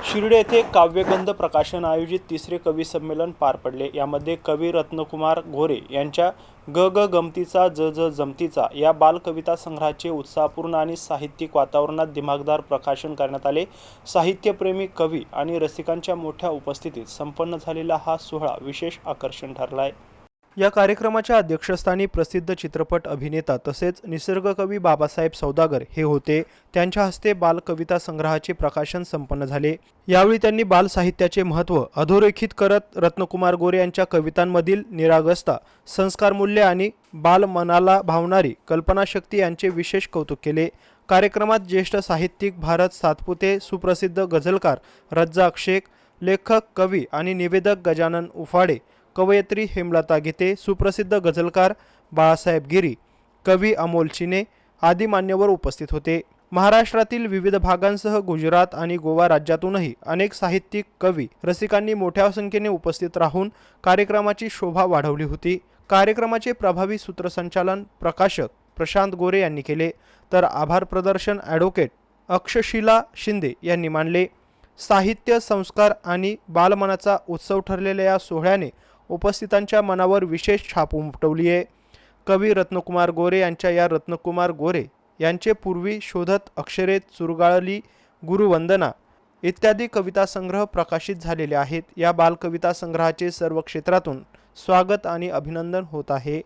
शिर्डी येथे काव्यगंध प्रकाशन आयोजित तिसरे कवी संमेलन पार पडले। यामध्ये कवी रत्नकुमार गोरे यांच्या ग ग गमतीचा ज ज जमतीचा या बालकविता संग्रहाचे उत्साहपूर्ण आणि साहित्यिक वातावरणात दिमागदार प्रकाशन करण्यात आले। साहित्यप्रेमी कवी आणि रसिकांच्या मोठ्या उपस्थितीत संपन्न झालेला हा सोहळा विशेष आकर्षण ठरला आहे। या कार्यक्रमाच्या अध्यक्षस्थानी प्रसिद्ध चित्रपट अभिनेता तसेच निसर्गकवी बाबासाहेब सौदागर हे होते। त्यांच्या हस्ते बाल कविता संग्रहाचे प्रकाशन संपन्न झाले। यावेळी त्यांनी बाल साहित्याचे महत्त्व अधोरेखित करत रत्नकुमार गोरे यांच्या कवितांमधील निरागसता, संस्कार मूल्य आणि बाल मनाला भावणारी कल्पनाशक्ती यांचे विशेष कौतुक केले। कार्यक्रमात ज्येष्ठ साहित्यिक भारत सातपुते, सुप्रसिद्ध गझलकार रज्जाक शेख, लेखक कवी आणि निवेदक गजानन उफाडे, कवयित्री हेमलता गीते, सुप्रसिद्ध गझलकार बाळासाहेब गिरी, कवी अमोल चिने आदी मान्यवर उपस्थित होते। महाराष्ट्रातील विविध भागांसह गुजरात आणि गोवा राज्यातूनही अनेक साहित्यिक कवी रसिकांनी मोठ्या संख्येने उपस्थित राहून कार्यक्रमाची शोभा वाढवली होती। कार्यक्रमाचे प्रभावी सूत्रसंचालन प्रकाशक प्रशांत गोरे यांनी केले, तर आभार प्रदर्शन ॲडव्होकेट अक्षशिला शिंदे यांनी मानले। साहित्य, संस्कार आणि बालमनाचा उत्सव ठरलेल्या या सोहळ्याने उपस्थितांच्या मनावर विशेष छाप उमटवली आहे। कवी रत्नकुमार गोरे यांच्या या रत्नकुमार गोरे यांचे पूर्वी शोधत अक्षरे चुरगाळली, गुरुवंदना इत्यादी कविता संग्रह प्रकाशित झालेले आहेत। या बालकविता संग्रहाचे सर्व क्षेत्रातून स्वागत आणि अभिनंदन होत आहे।